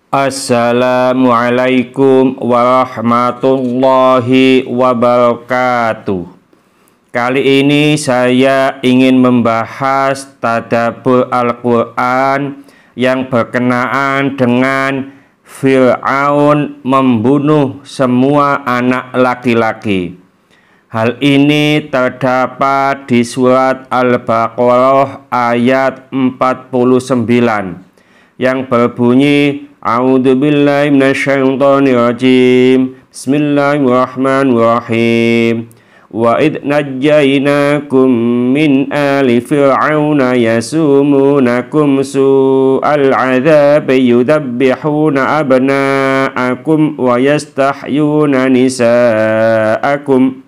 Assalamualaikum warahmatullahi wabarakatuh. Kali ini saya ingin membahas tadabbur Al-Quran yang berkenaan dengan Fir'aun membunuh semua anak laki-laki. Hal ini terdapat di surat Al-Baqarah ayat 49 yang berbunyi A'udzubillahi minasyaitonirrajim. Bismillahirrahmanirrahim. Wa id najjaynakum min ali fir'auna yasumunakum su'al 'adzabi yudabbihuna abna'akum wa yastahyuna nisa'akum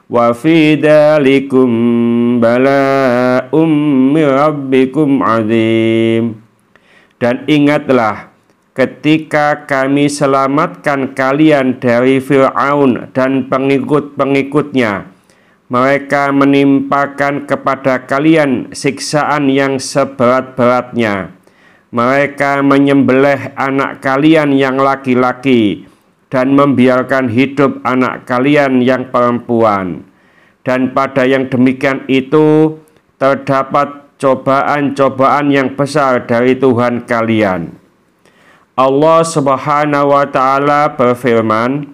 wa fi dzalikum bala'um min rabbikum 'adzim. Dan ingatlah ketika kami selamatkan kalian dari Fir'aun dan pengikut-pengikutnya, mereka menimpakan kepada kalian siksaan yang seberat-beratnya. Mereka menyembelih anak kalian yang laki-laki dan membiarkan hidup anak kalian yang perempuan. Dan pada yang demikian itu terdapat cobaan-cobaan yang besar dari Tuhan kalian. Allah Subhanahu wa ta'ala berfirman,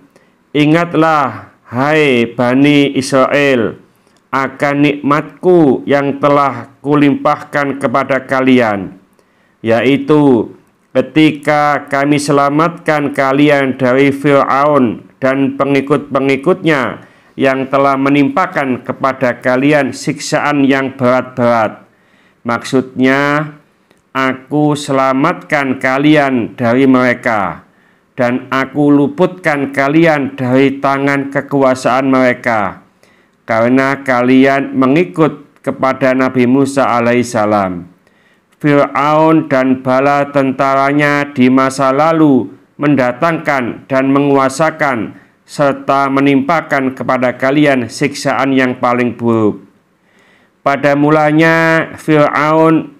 ingatlah hai Bani Israel akan nikmatku yang telah kulimpahkan kepada kalian, yaitu ketika kami selamatkan kalian dari Fir'aun dan pengikut-pengikutnya yang telah menimpakan kepada kalian siksaan yang berat-berat. Maksudnya, aku selamatkan kalian dari mereka, dan aku luputkan kalian dari tangan kekuasaan mereka, karena kalian mengikut kepada Nabi Musa alaihissalam. Fir'aun dan bala tentaranya di masa lalu mendatangkan dan menguasakan serta menimpakan kepada kalian siksaan yang paling buruk. Pada mulanya Fir'aun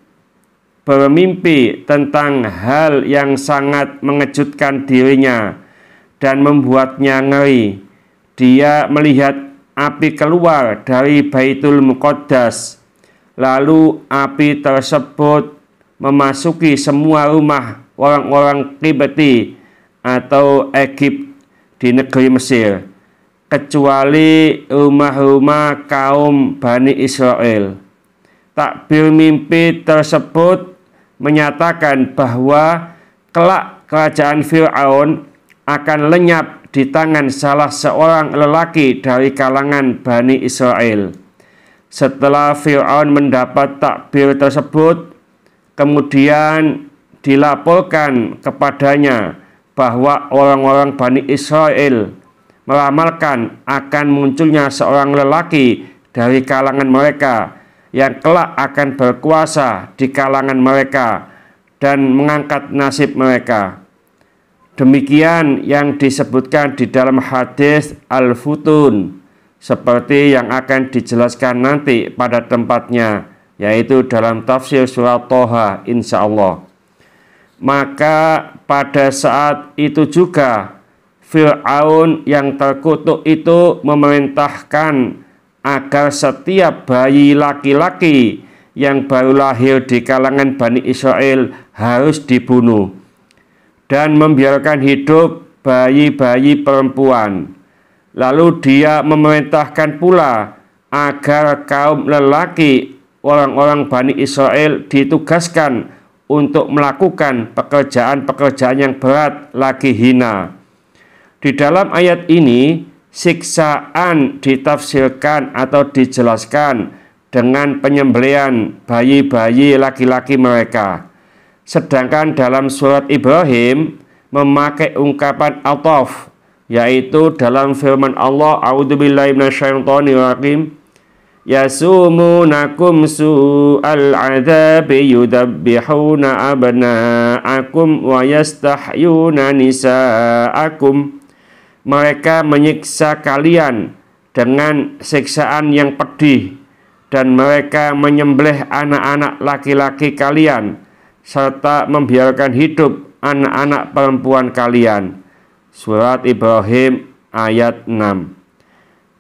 bermimpi tentang hal yang sangat mengejutkan dirinya dan membuatnya ngeri. Dia melihat api keluar dari Baitul Muqaddas, lalu api tersebut memasuki semua rumah orang-orang Qibti atau Egypt di negeri Mesir, kecuali rumah-rumah kaum Bani Israel. Takbir mimpi tersebut menyatakan bahwa kelak kerajaan Fir'aun akan lenyap di tangan salah seorang lelaki dari kalangan Bani Israel. Setelah Fir'aun mendapat takbir tersebut, kemudian dilaporkan kepadanya bahwa orang-orang Bani Israel meramalkan akan munculnya seorang lelaki dari kalangan mereka yang kelak akan berkuasa di kalangan mereka dan mengangkat nasib mereka. Demikian yang disebutkan di dalam hadis Al-Futun, seperti yang akan dijelaskan nanti pada tempatnya, yaitu dalam tafsir surat Toha insyaallah. Maka pada saat itu juga Fir'aun yang terkutuk itu memerintahkan agar setiap bayi laki-laki yang baru lahir di kalangan Bani Israel harus dibunuh dan membiarkan hidup bayi-bayi perempuan. Lalu dia memerintahkan pula agar kaum lelaki orang-orang Bani Israel ditugaskan untuk melakukan pekerjaan-pekerjaan yang berat lagi hina. Di dalam ayat ini, siksaan ditafsirkan atau dijelaskan dengan penyembelihan bayi-bayi laki-laki mereka. Sedangkan dalam surat Ibrahim memakai ungkapan ataf, yaitu dalam firman Allah, A'udzubillahi minasyaitonirrajim, yasumunakum su'al 'adzabi yudabbihuna abna'akum wa yastahyuna nisa'akum. Mereka menyiksa kalian dengan siksaan yang pedih, dan mereka menyembelih anak-anak laki-laki kalian serta membiarkan hidup anak-anak perempuan kalian. Surat Ibrahim ayat 6.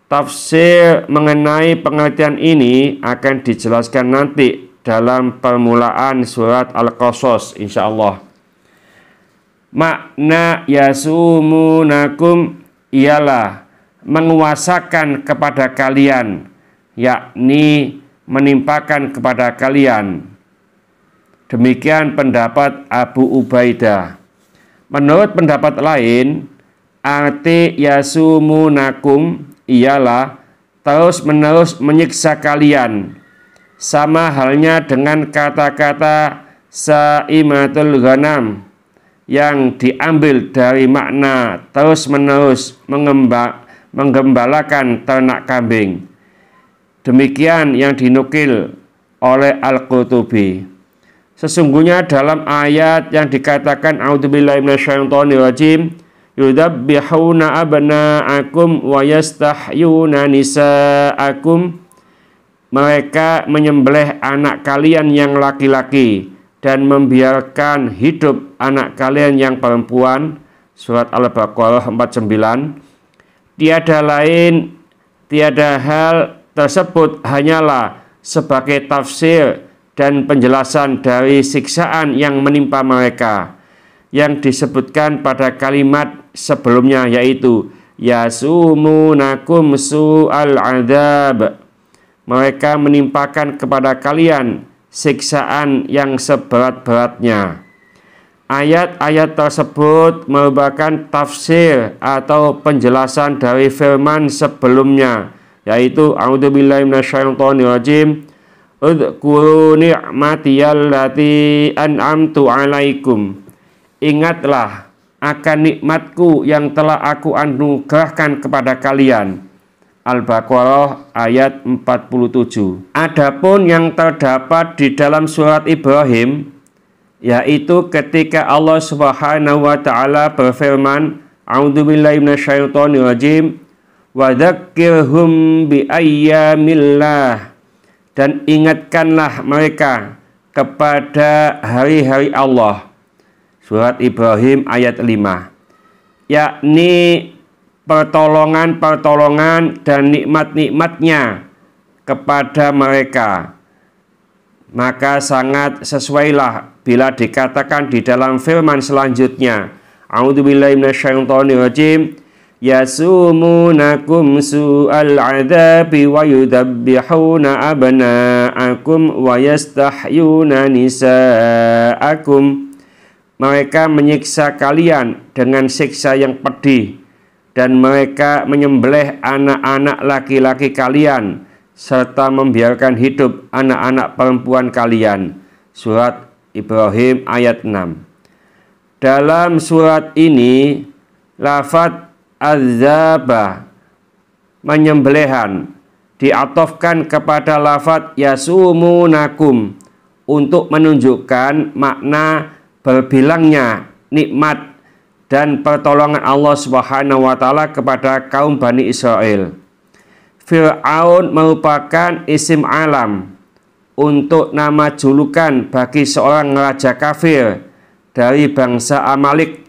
Tafsir mengenai pengertian ini akan dijelaskan nanti dalam permulaan surat Al-Qasas insyaallah. Makna yasumunakum ialah menguasakan kepada kalian, yakni menimpakan kepada kalian. Demikian pendapat Abu Ubaidah. Menurut pendapat lain, arti yasumunakum ialah terus-menerus menyiksa kalian, sama halnya dengan kata-kata saimatul ghanam yang diambil dari makna terus-menerus menggembalakan ternak kambing. Demikian yang dinukil oleh Al-Qurtubi. Sesungguhnya dalam ayat yang dikatakan a'udzubillahi minasyaitonirrajim, yudabbihuna abna'akum wa yastahyuna nisa'akum, mereka menyembelih anak kalian yang laki-laki dan membiarkan hidup anak kalian yang perempuan. Surat Al-Baqarah 49. Tiada hal tersebut hanyalah sebagai tafsir dan penjelasan dari siksaan yang menimpa mereka yang disebutkan pada kalimat sebelumnya, yaitu yasumunakum su'al adzab. Mereka menimpakan kepada kalian siksaan yang seberat-beratnya. Ayat-ayat tersebut merupakan tafsir atau penjelasan dari firman sebelumnya, yaitu a'udzubillahi minasyaitonirrajim, udhkuru ni'matiyallati an'amtu alaikum. Ingatlah akan nikmatku yang telah aku anugerahkan kepada kalian. Al-Baqarah ayat 47. Adapun yang terdapat di dalam surat Ibrahim, yaitu ketika Allah Subhanahu wa taala berfirman, a'udzubillahi minasyaitonirrajim, wa dzakkirhum bi ayyamillah, dan ingatkanlah mereka kepada hari-hari Allah. Surat Ibrahim ayat 5. Yakni pertolongan-pertolongan dan nikmat-nikmatnya kepada mereka. Maka sangat sesuailah bila dikatakan di dalam firman selanjutnya, a'udzubillahi minasyaitonirrajim, yasumunakum su'al adzabi wa yudabbihuna abna'akum wa yastahyuna nisa'akum. Mereka menyiksa kalian dengan siksa yang pedih, dan mereka menyembelih anak-anak laki-laki kalian serta membiarkan hidup anak-anak perempuan kalian. Surat Ibrahim ayat 6. Dalam surat ini lafadz adzaba, menyembelihan, diatofkan kepada lafadz yasumunakum untuk menunjukkan makna berbilangnya nikmat dan pertolongan Allah Subhanahu wa taala kepada kaum Bani Israel. Fir'aun merupakan isim alam untuk nama julukan bagi seorang raja kafir dari bangsa Amalik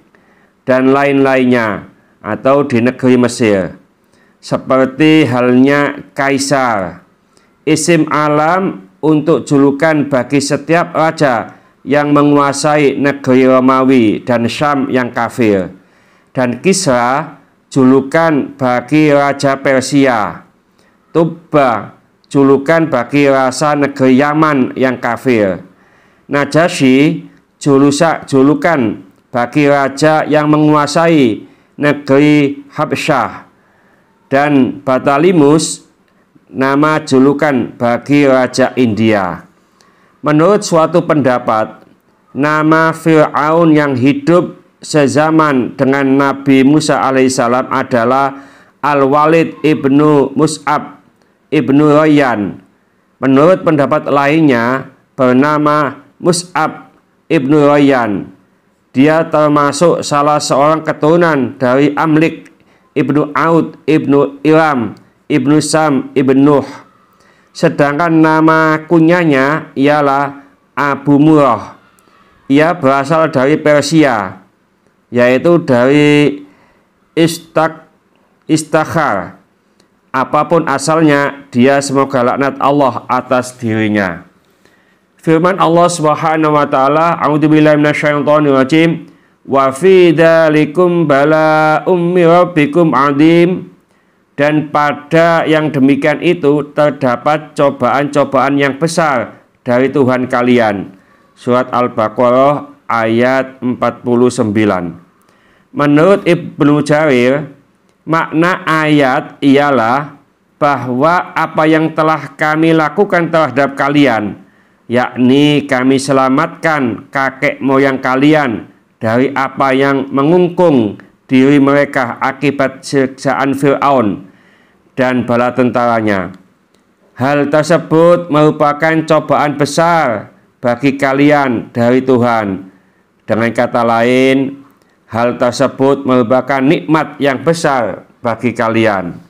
dan lain-lainnya atau di negeri Mesir. Seperti halnya Kaisar, isim alam untuk julukan bagi setiap raja yang menguasai negeri Romawi dan Syam yang kafir, dan Kisra julukan bagi raja Persia, Tubba julukan bagi raja negeri Yaman yang kafir, Najasyi julukan bagi raja yang menguasai negeri Habsyah, dan Batalimus nama julukan bagi raja India. Menurut suatu pendapat, nama Fir'aun yang hidup sezaman dengan Nabi Musa alaihissalam adalah Al-Walid ibnu Mus'ab ibnu Rayyan. Menurut pendapat lainnya bernama Mus'ab ibnu Rayyan. Dia termasuk salah seorang keturunan dari Amlik ibnu Aud ibnu Iram ibnu Sam ibnu Nuh. Sedangkan nama kunyahnya ialah Abu Murrah. Ia berasal dari Persia, yaitu dari istakhar. Apapun asalnya, dia semoga laknat Allah atas dirinya. Firman Allah Subhanahu wa taala, a'udzubillahi minasyaitonir rajim, wa fi dzalikum bala'um mir rabbikum 'adzim. Dan pada yang demikian itu terdapat cobaan-cobaan yang besar dari Tuhan kalian. Surat Al-Baqarah ayat 49. Menurut Ibnu Jarir, makna ayat ialah bahwa apa yang telah kami lakukan terhadap kalian, yakni kami selamatkan kakek moyang kalian dari apa yang mengungkung diri mereka akibat siksaan Fir'aun dan bala tentaranya. Hal tersebut merupakan cobaan besar bagi kalian dari Tuhan. Dengan kata lain, hal tersebut merupakan nikmat yang besar bagi kalian.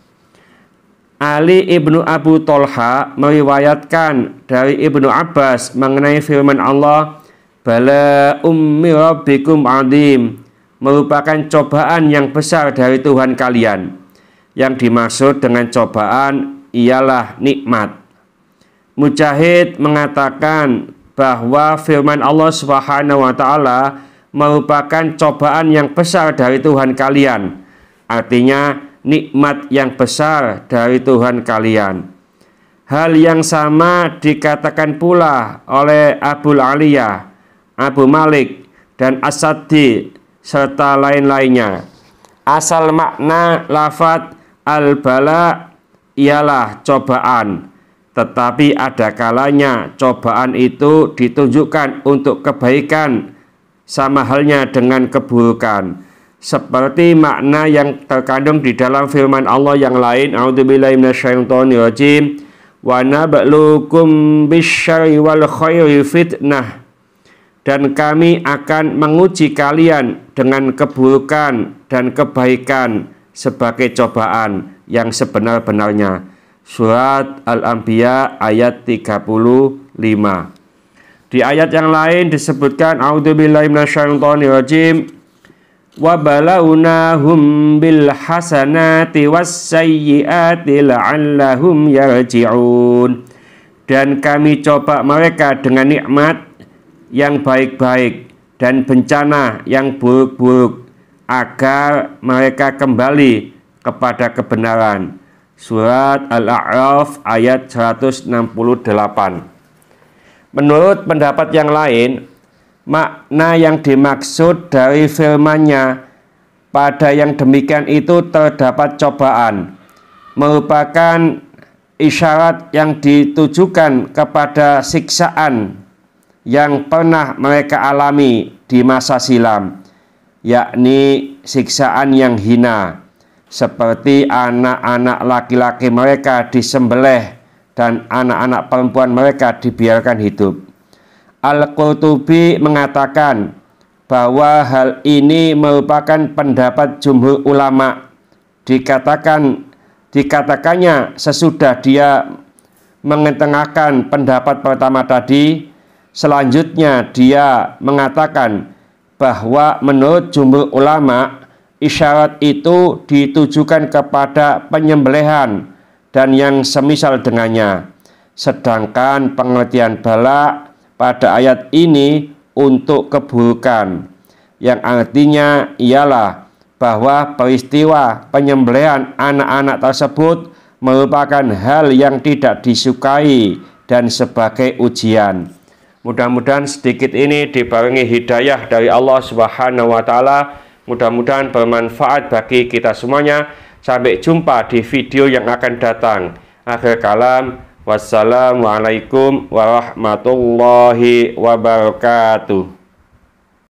Ali ibnu Abu Tolha meriwayatkan dari Ibnu Abbas mengenai firman Allah, bala ummi rabbikum 'adzim, merupakan cobaan yang besar dari Tuhan kalian. Yang dimaksud dengan cobaan ialah nikmat. Mujahid mengatakan bahwa firman Allah Subhanahu wa taala merupakan cobaan yang besar dari Tuhan kalian. Artinya nikmat yang besar dari Tuhan kalian. Hal yang sama dikatakan pula oleh Abul Aliyah, Abu Malik, dan As-Saddi serta lain-lainnya. Asal makna lafadz al-bala ialah cobaan, tetapi ada kalanya cobaan itu ditunjukkan untuk kebaikan, sama halnya dengan keburukan. Seperti makna yang terkandung di dalam firman Allah yang lain, a'udzubillahi minasyaitonir rajim, wa nabluukum bisyarri wal khairi fitnah. Dan kami akan menguji kalian dengan keburukan dan kebaikan sebagai cobaan yang sebenar-benarnya. Surat Al-Anbiya ayat 35. Di ayat yang lain disebutkan, a'udzubillahi minasyaitonir rajim, wa balawnahum bil hasanati was sayyiati la'allahum yarji'un. Dan kami coba mereka dengan nikmat yang baik-baik dan bencana yang buruk-buruk agar mereka kembali kepada kebenaran. Surat Al-A'raf ayat 168. Menurut pendapat yang lain, makna yang dimaksud dari firman-Nya pada yang demikian itu terdapat cobaan, merupakan isyarat yang ditujukan kepada siksaan yang pernah mereka alami di masa silam, yakni siksaan yang hina, seperti anak-anak laki-laki mereka disembelih dan anak-anak perempuan mereka dibiarkan hidup. Al-Qurtubi mengatakan bahwa hal ini merupakan pendapat jumhur ulama. Dikatakannya sesudah dia mengetengahkan pendapat pertama tadi, selanjutnya dia mengatakan bahwa menurut jumhur ulama, isyarat itu ditujukan kepada penyembelihan dan yang semisal dengannya. Sedangkan pengertian bala pada ayat ini untuk keburukan, yang artinya ialah bahwa peristiwa penyembelihan anak-anak tersebut merupakan hal yang tidak disukai dan sebagai ujian. Mudah-mudahan sedikit ini dibarengi hidayah dari Allah Subhanahu wa taala. Mudah-mudahan bermanfaat bagi kita semuanya. Sampai jumpa di video yang akan datang. Akhir kalam, wassalamualaikum warahmatullahi wabarakatuh.